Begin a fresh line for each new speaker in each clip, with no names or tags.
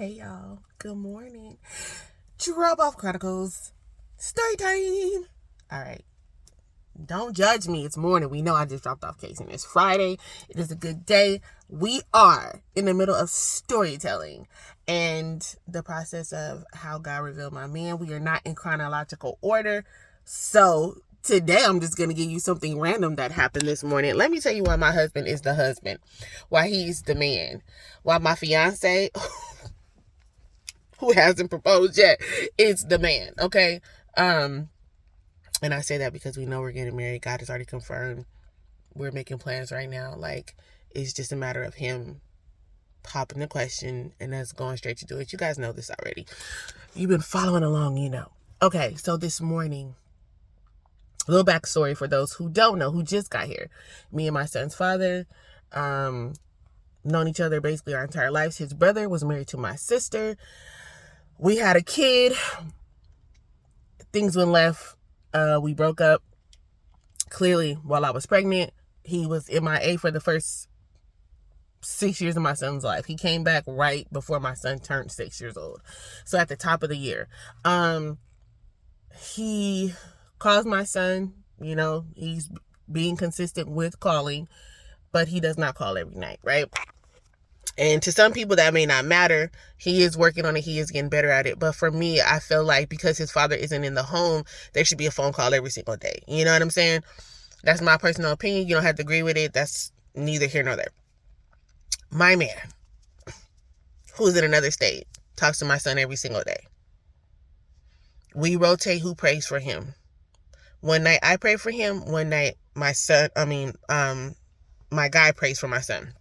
Hey y'all, good morning. Drop Off Chronicles, story time. All right, don't judge me. It's morning. We know I just dropped off Casey. It's Friday. It is a good day. We are in the middle of storytelling and the process of how God revealed my man. We are not in chronological order. So today I'm just going to give you something random that happened this morning. Let me tell you why my husband is the husband, why he's the man, why my fiance who hasn't proposed yet is the man, okay? And I say that because we know we're getting married. God has already confirmed. We're making plans right now. Like, it's just a matter of him popping the question and us going straight to do it. You guys know this already. You've been following along, you know. Okay, so this morning, a little backstory for those who don't know, who just got here. Me and my son's father, known each other basically our entire lives. His brother was married to my sister. We had a kid. Things went left. We broke up. Clearly, while I was pregnant, he was MIA for the first 6 years of my son's life. He came back right before my son turned 6 years old. So at the top of the year, he calls my son. You know, he's being consistent with calling, but he does not call every night, right? And to some people that may not matter. He is working on it. He is getting better at it. But for me, I feel like because his father isn't in the home, there should be a phone call every single day. You know what I'm saying? That's my personal opinion. You don't have to agree with it. That's neither here nor there. My man, who's in another state, talks to my son every single day. We rotate who prays for him. One night I pray for him. One night my guy prays for my son.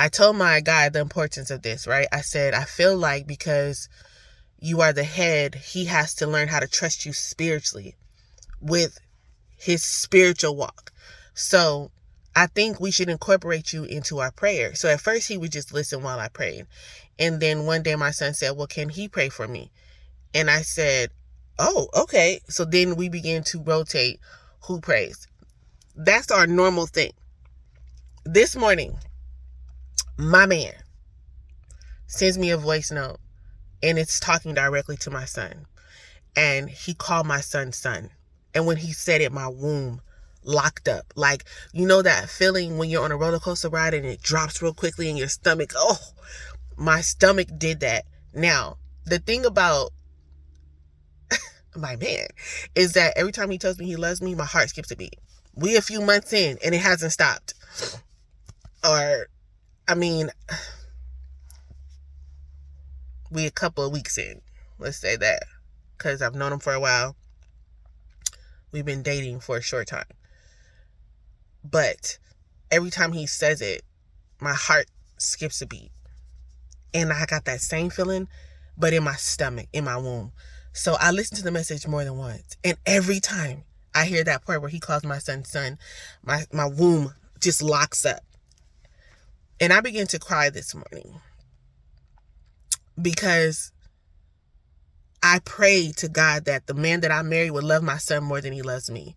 I told my guy the importance of this, right? I said, I feel like because you are the head, he has to learn how to trust you spiritually with his spiritual walk. So I think we should incorporate you into our prayer. So at first he would just listen while I prayed. And then one day my son said, well, can he pray for me? And I said, oh, okay. So then we began to rotate who prays. That's our normal thing. This morning, my man sends me a voice note and it's talking directly to my son. And he called my son. And when he said it, my womb locked up. Like, you know that feeling when you're on a roller coaster ride and it drops real quickly in your stomach? Oh, my stomach did that. Now, the thing about my man is that every time he tells me he loves me, my heart skips a beat. We a few months in and it hasn't stopped. We a couple of weeks in. Let's say that. Because I've known him for a while. We've been dating for a short time. But every time he says it, my heart skips a beat. And I got that same feeling, but in my stomach, in my womb. So I listen to the message more than once. And every time I hear that part where he calls my son, my womb just locks up. And I began to cry this morning. Because I pray to God that the man that I marry would love my son more than he loves me.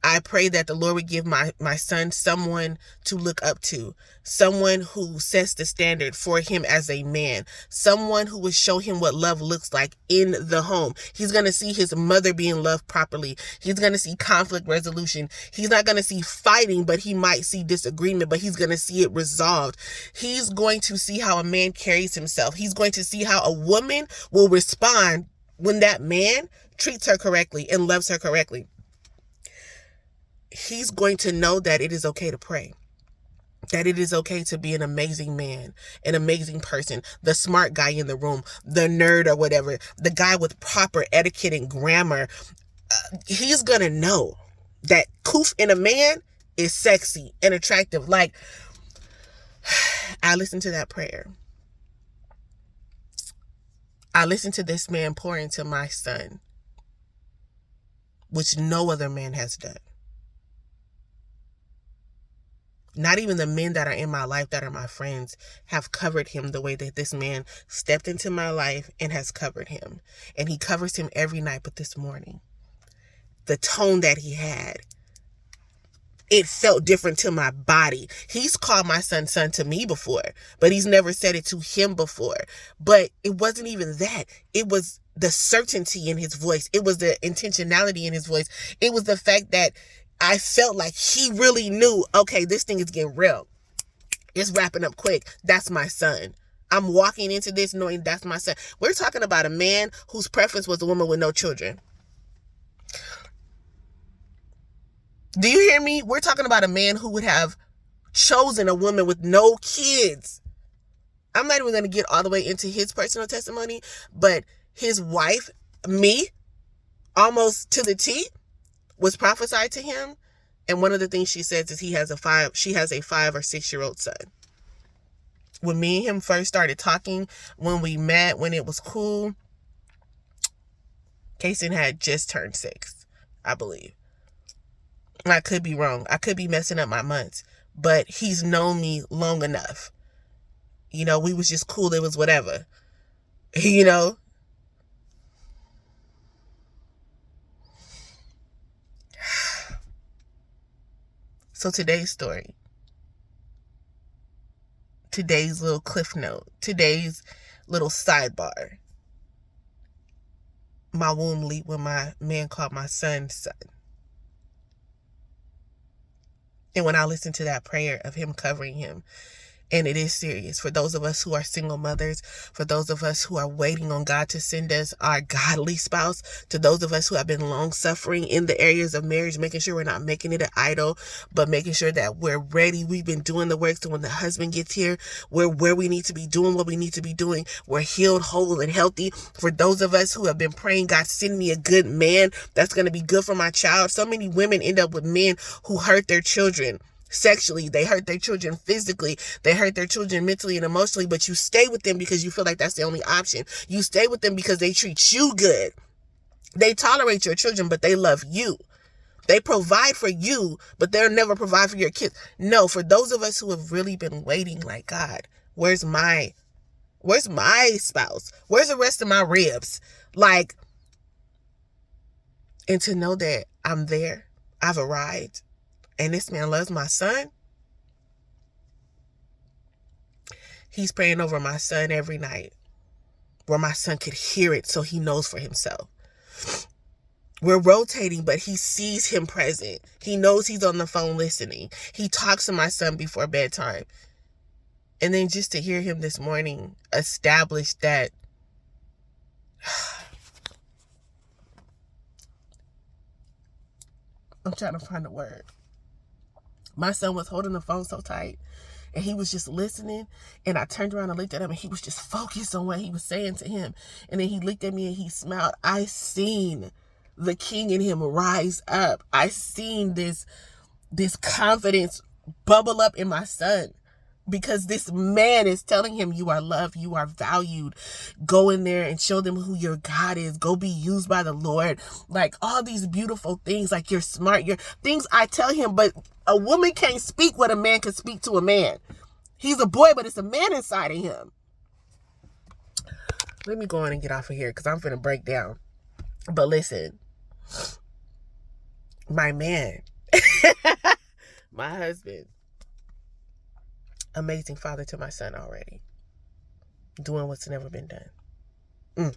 I pray that the Lord would give my son someone to look up to, someone who sets the standard for him as a man, someone who would show him what love looks like in the home. He's going to see his mother being loved properly. He's going to see conflict resolution. He's not going to see fighting, but he might see disagreement, but he's going to see it resolved. He's going to see how a man carries himself. He's going to see how a woman will respond when that man treats her correctly and loves her correctly. He's going to know that it is okay to pray, that it is okay to be an amazing man, an amazing person, the smart guy in the room, the nerd or whatever, the guy with proper etiquette and grammar. He's going to know that coof in a man is sexy and attractive. Like, I listened to that prayer. I listened to this man pour into my son, which no other man has done. Not even the men that are in my life that are my friends have covered him the way that this man stepped into my life and has covered him. And he covers him every night. But this morning, the tone that he had, it felt different to my body. He's called my son to me before, but he's never said it to him before. But it wasn't even that. It was the certainty in his voice. It was the intentionality in his voice. It was the fact that I felt like he really knew, okay, this thing is getting real. It's wrapping up quick. That's my son. I'm walking into this knowing that's my son. We're talking about a man whose preference was a woman with no children. Do you hear me? We're talking about a man who would have chosen a woman with no kids. I'm not even going to get all the way into his personal testimony, but his wife, me, almost to the T, was prophesied to him. And one of the things she says is she has a 5 or 6-year-old son. When me and him first started talking, when we met, when it was cool, Kason had just turned 6, I believe. I could be wrong. I could be messing up my months, but he's known me long enough. You know, we was just cool. It was whatever, you know. So today's story, today's little cliff note, today's little sidebar. My womb leaped when my man called my son. And when I listened to that prayer of him covering him, and it is serious for those of us who are single mothers, for those of us who are waiting on God to send us our godly spouse, to those of us who have been long suffering in the areas of marriage, making sure we're not making it an idol, but making sure that we're ready. We've been doing the work so when the husband gets here, we're where we need to be doing what we need to be doing. We're healed, whole, and healthy. For those of us who have been praying, God, send me a good man that's going to be good for my child. So many women end up with men who hurt their children sexually, they hurt their children physically, they hurt their children mentally and emotionally, but you stay with them because you feel like that's the only option. You stay with them because they treat you good. They tolerate your children, but they love you. They provide for you, but they'll never provide for your kids. No, for those of us who have really been waiting, like, God, where's my spouse? Where's the rest of my ribs? Like, and to know that I'm there, I've arrived, and this man loves my son. He's praying over my son every night, where my son could hear it so he knows for himself. We're rotating, but he sees him present. He knows he's on the phone listening. He talks to my son before bedtime. And then just to hear him this morning establish that I'm trying to find a word. My son was holding the phone so tight, and he was just listening, and I turned around and looked at him, and he was just focused on what he was saying to him. And then he looked at me and he smiled. I seen the king in him rise up. I seen this confidence bubble up in my son, because this man is telling him, you are loved, you are valued. Go in there and show them who your God is. Go be used by the Lord. Like, all these beautiful things, like, you're smart, you're things I tell him, but a woman can't speak what a man can speak to a man. He's a boy, but it's a man inside of him. Let me go on and get off of here, because I'm finna break down. But listen, my man, my husband, amazing father to my son already. Doing what's never been done.